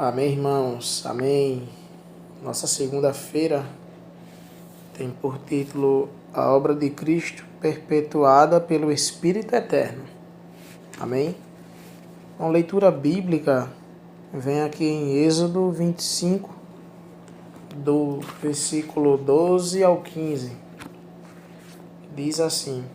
Amém, irmãos? Amém. Nossa segunda-feira tem por título A Obra de Cristo Perpetuada pelo Espírito Eterno. Amém? Uma leitura bíblica vem aqui em Êxodo 25, do versículo 12 ao 15. Diz assim: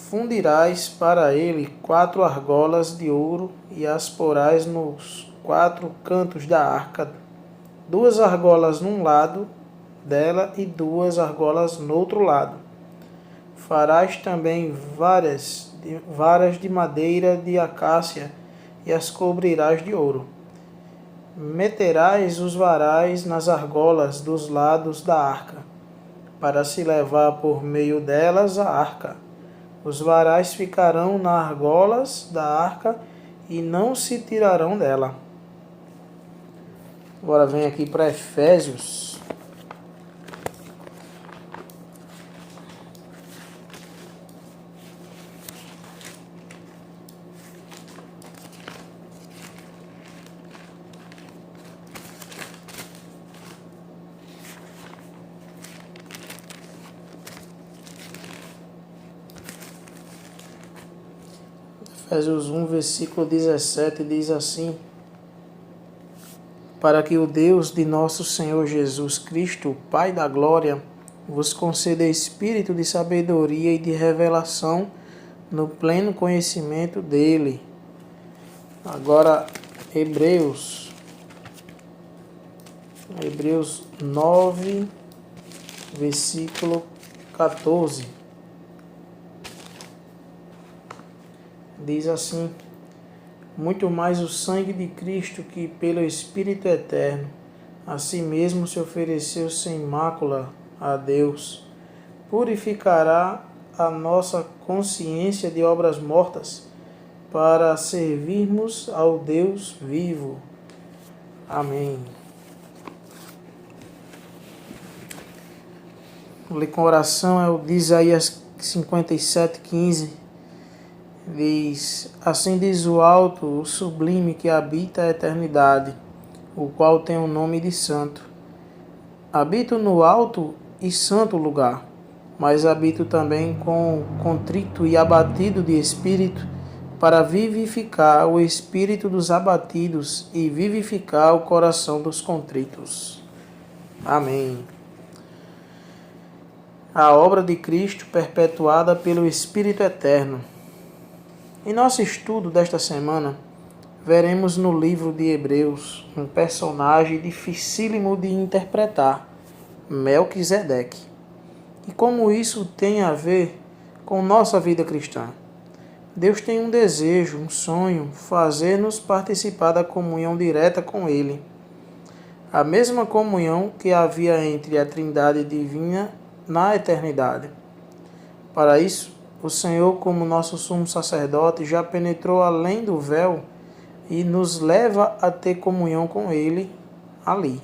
Fundirás para ele 4 argolas de ouro e as porás nos 4 cantos da arca, 2 argolas num lado dela e 2 argolas no outro lado. Farás também varas de madeira de acácia e as cobrirás de ouro. Meterás os varais nas argolas dos lados da arca, para se levar por meio delas a arca. Os varais ficarão nas argolas da arca e não se tirarão dela. Agora vem aqui para Efésios. Efésios 1, versículo 17, diz assim: Para que o Deus de nosso Senhor Jesus Cristo, Pai da Glória, vos conceda espírito de sabedoria e de revelação no pleno conhecimento dele. Agora, Hebreus 9, versículo 14. Diz assim: Muito mais o sangue de Cristo, que pelo Espírito Eterno a si mesmo se ofereceu sem mácula a Deus, purificará a nossa consciência de obras mortas, para servirmos ao Deus vivo. Amém. O com oração é o de Isaías 57:15. Diz: Assim diz o alto, o sublime que habita a eternidade, o qual tem o nome de santo. Habito no alto e santo lugar, mas habito também com contrito e abatido de espírito, para vivificar o espírito dos abatidos e vivificar o coração dos contritos. Amém. A obra de Cristo perpetuada pelo Espírito Eterno. Em nosso estudo desta semana, veremos no livro de Hebreus um personagem dificílimo de interpretar, Melquisedeque. E como isso tem a ver com nossa vida cristã? Deus tem um desejo, um sonho, fazer-nos participar da comunhão direta com Ele. A mesma comunhão que havia entre a Trindade divina na eternidade. Para isso, o Senhor, como nosso sumo sacerdote, já penetrou além do véu e nos leva a ter comunhão com Ele ali.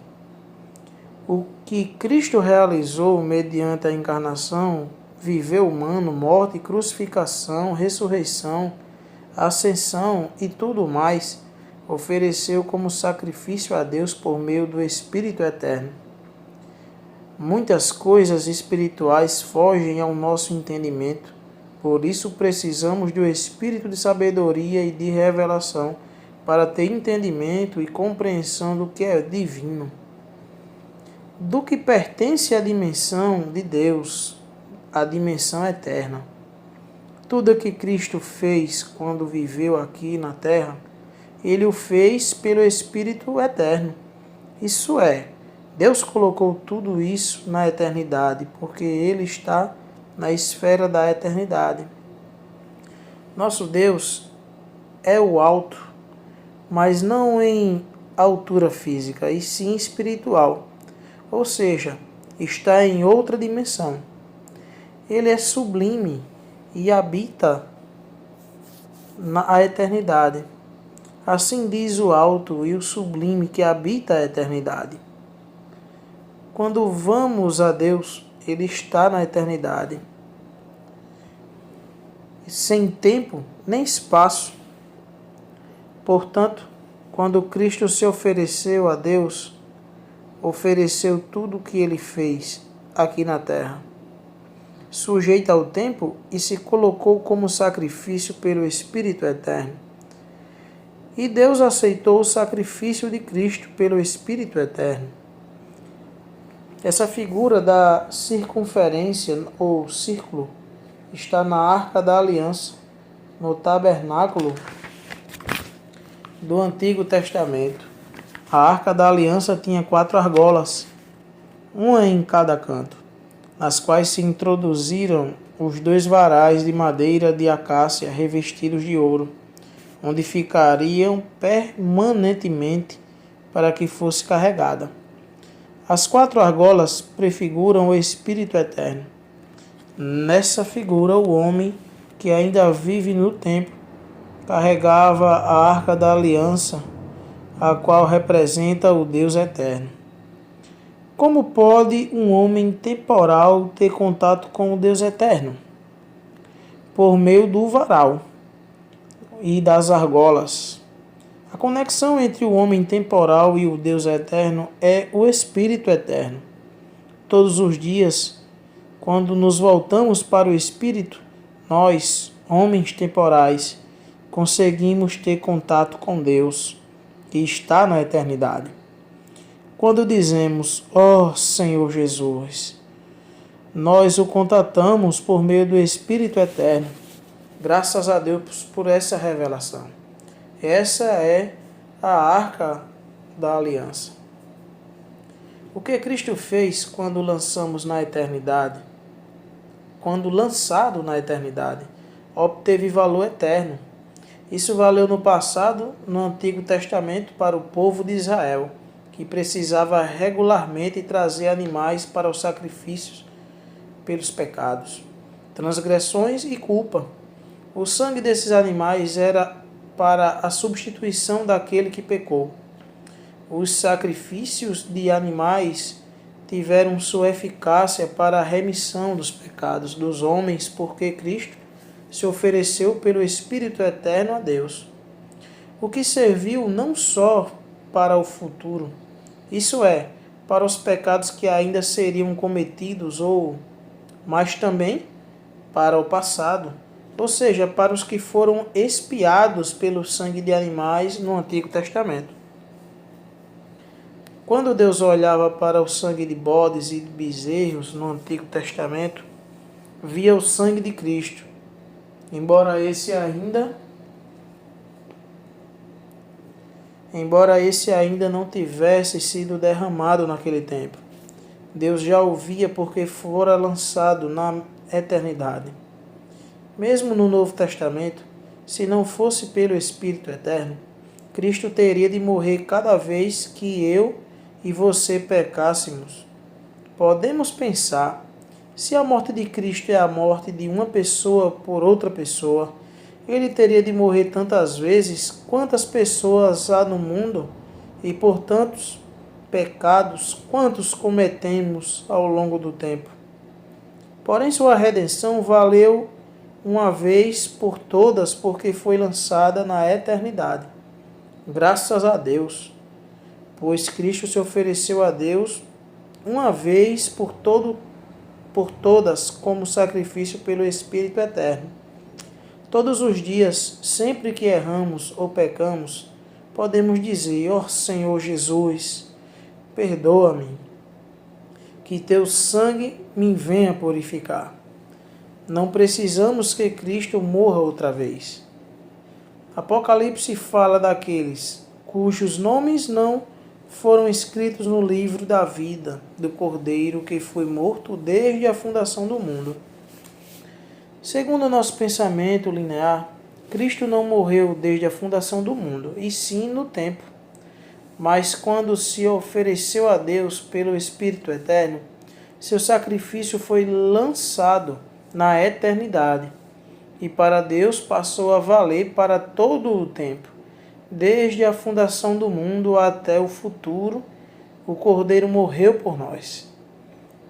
O que Cristo realizou mediante a encarnação, viver humano, morte, crucificação, ressurreição, ascensão e tudo mais, ofereceu como sacrifício a Deus por meio do Espírito Eterno. Muitas coisas espirituais fogem ao nosso entendimento. Por isso precisamos do espírito de sabedoria e de revelação para ter entendimento e compreensão do que é divino. Do que pertence à dimensão de Deus, a dimensão eterna. Tudo o que Cristo fez quando viveu aqui na terra, Ele o fez pelo Espírito Eterno. Isso é, Deus colocou tudo isso na eternidade, porque Ele está na esfera da eternidade. Nosso Deus é o alto, mas não em altura física, e sim espiritual, ou seja, está em outra dimensão. Ele é sublime e habita na eternidade. Assim diz o alto e o sublime que habita a eternidade. Quando vamos a Deus, Ele está na eternidade, sem tempo nem espaço. Portanto, Quando Cristo se ofereceu a Deus, ofereceu tudo o que ele fez aqui na terra, sujeito ao tempo, e se colocou como sacrifício pelo Espírito Eterno. E Deus aceitou o sacrifício de Cristo pelo Espírito Eterno. Essa figura da circunferência ou círculo está na Arca da Aliança, no tabernáculo do Antigo Testamento. A Arca da Aliança tinha 4 argolas, uma em cada canto, nas quais se introduziram os 2 varais de madeira de acácia revestidos de ouro, onde ficariam permanentemente para que fosse carregada. As 4 argolas prefiguram o Espírito Eterno. Nessa figura, o homem que ainda vive no templo carregava a Arca da Aliança, a qual representa o Deus Eterno. Como pode um homem temporal ter contato com o Deus Eterno? Por meio do varal e das argolas. A conexão entre o homem temporal e o Deus Eterno é o Espírito Eterno. Todos os dias, quando nos voltamos para o Espírito, nós, homens temporais, conseguimos ter contato com Deus, que está na eternidade. Quando dizemos, ó Senhor Jesus, nós o contatamos por meio do Espírito Eterno. Graças a Deus por essa revelação. Essa é a Arca da Aliança. O que Cristo fez quando lançamos na eternidade? Quando lançado na eternidade, obteve valor eterno. Isso valeu no passado, no Antigo Testamento, para o povo de Israel, que precisava regularmente trazer animais para os sacrifícios pelos pecados, transgressões e culpa. O sangue desses animais era para a substituição daquele que pecou. Os sacrifícios de animais tiveram sua eficácia para a remissão dos pecados dos homens, porque Cristo se ofereceu pelo Espírito Eterno a Deus, o que serviu não só para o futuro, isso é, para os pecados que ainda seriam cometidos, mas também para o passado, ou seja, para os que foram expiados pelo sangue de animais no Antigo Testamento. Quando Deus olhava para o sangue de bodes e de bezerros no Antigo Testamento, via o sangue de Cristo, embora esse ainda não tivesse sido derramado naquele tempo. Deus já o via porque fora lançado na eternidade. Mesmo no Novo Testamento, se não fosse pelo Espírito Eterno, Cristo teria de morrer cada vez que eu e você pecássemos. Podemos pensar, se a morte de Cristo é a morte de uma pessoa por outra pessoa, ele teria de morrer tantas vezes quantas pessoas há no mundo e por tantos pecados quantos cometemos ao longo do tempo. Porém, sua redenção valeu uma vez por todas, porque foi lançada na eternidade. Graças a Deus, pois Cristo se ofereceu a Deus uma vez por todas como sacrifício pelo Espírito Eterno. Todos os dias, sempre que erramos ou pecamos, podemos dizer, ó Senhor Jesus, perdoa-me, que teu sangue me venha purificar. Não precisamos que Cristo morra outra vez. Apocalipse fala daqueles cujos nomes não foram escritos no livro da vida do Cordeiro que foi morto desde a fundação do mundo. Segundo o nosso pensamento linear, Cristo não morreu desde a fundação do mundo, e sim no tempo. Mas quando se ofereceu a Deus pelo Espírito Eterno, seu sacrifício foi lançado na eternidade, e para Deus passou a valer para todo o tempo, desde a fundação do mundo até o futuro. O Cordeiro morreu por nós.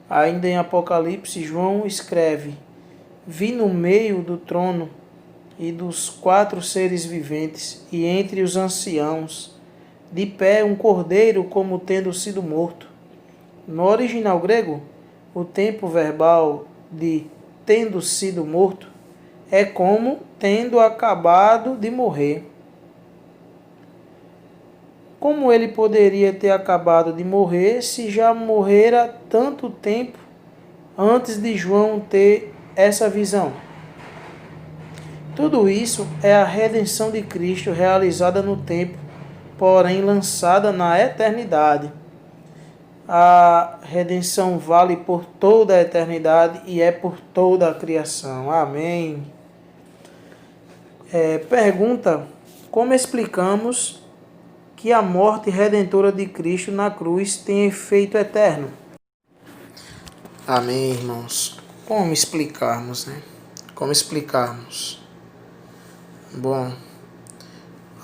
Ainda em Apocalipse, João escreve: vi no meio do trono e dos 4 seres viventes, e entre os anciãos, de pé um cordeiro como tendo sido morto. No original grego, o tempo verbal de tendo sido morto é como tendo acabado de morrer. Como ele poderia ter acabado de morrer se já morrera tanto tempo antes de João ter essa visão? Tudo isso é a redenção de Cristo realizada no tempo, porém lançada na eternidade. A redenção vale por toda a eternidade e é por toda a criação. Amém. Pergunta: como explicamos que a morte redentora de Cristo na cruz tem efeito eterno? Amém, irmãos. Como explicarmos, né? Como explicarmos? Bom,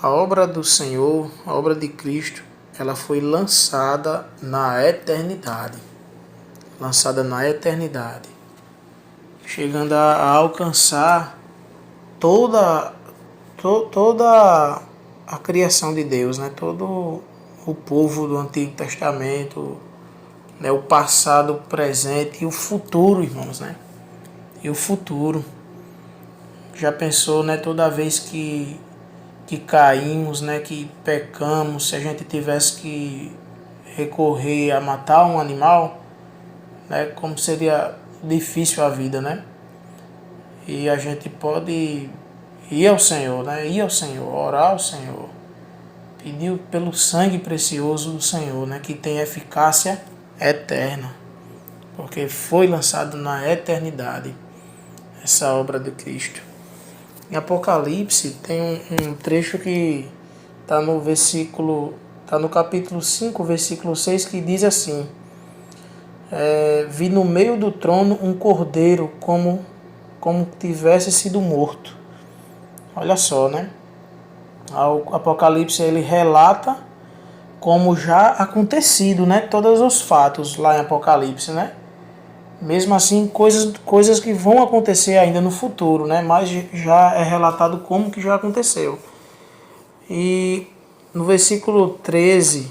a obra do Senhor, a obra de Cristo, ela foi lançada na eternidade. Lançada na eternidade. Chegando a alcançar toda a criação de Deus, né? Todo o povo do Antigo Testamento, né? O passado, o presente e o futuro, irmãos, né? E o futuro. Já pensou, né? Toda vez que caímos, né? Que pecamos, se a gente tivesse que recorrer a matar um animal, né? Como seria difícil a vida, né? E a gente pode ir ao Senhor, né? Ir ao Senhor, orar ao Senhor, pedir pelo sangue precioso do Senhor, né? Que tem eficácia eterna, porque foi lançado na eternidade essa obra de Cristo. Em Apocalipse tem um trecho que está no versículo, está no capítulo 5, versículo 6, que diz assim: vi no meio do trono um cordeiro como tivesse sido morto. Olha só, né? O Apocalipse ele relata como já acontecido, né? Todos os fatos lá em Apocalipse, né? Mesmo assim, coisas que vão acontecer ainda no futuro, né? Mas já é relatado como que já aconteceu. E no versículo 13,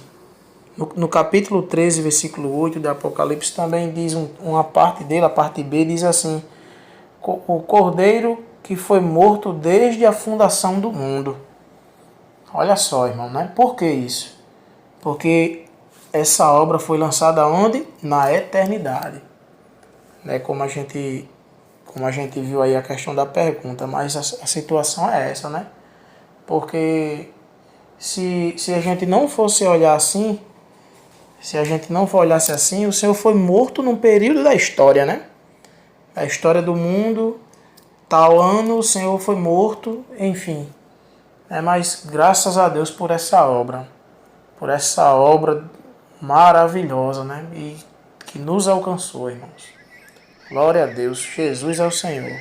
no capítulo 13, versículo 8 do Apocalipse, também diz uma parte dele, a parte B, diz assim: o cordeiro que foi morto desde a fundação do mundo. Olha só, irmão, né? Por que isso? Porque essa obra foi lançada onde? Na eternidade. Né? Como a gente viu aí a questão da pergunta, mas a situação é essa, né? Porque se a gente não fosse olhar assim, se a gente não olhasse assim, o Senhor foi morto num período da história, né? A história do mundo, tal ano o Senhor foi morto, enfim. Mas graças a Deus por essa obra maravilhosa, né? E que nos alcançou, irmãos. Glória a Deus, Jesus é o Senhor.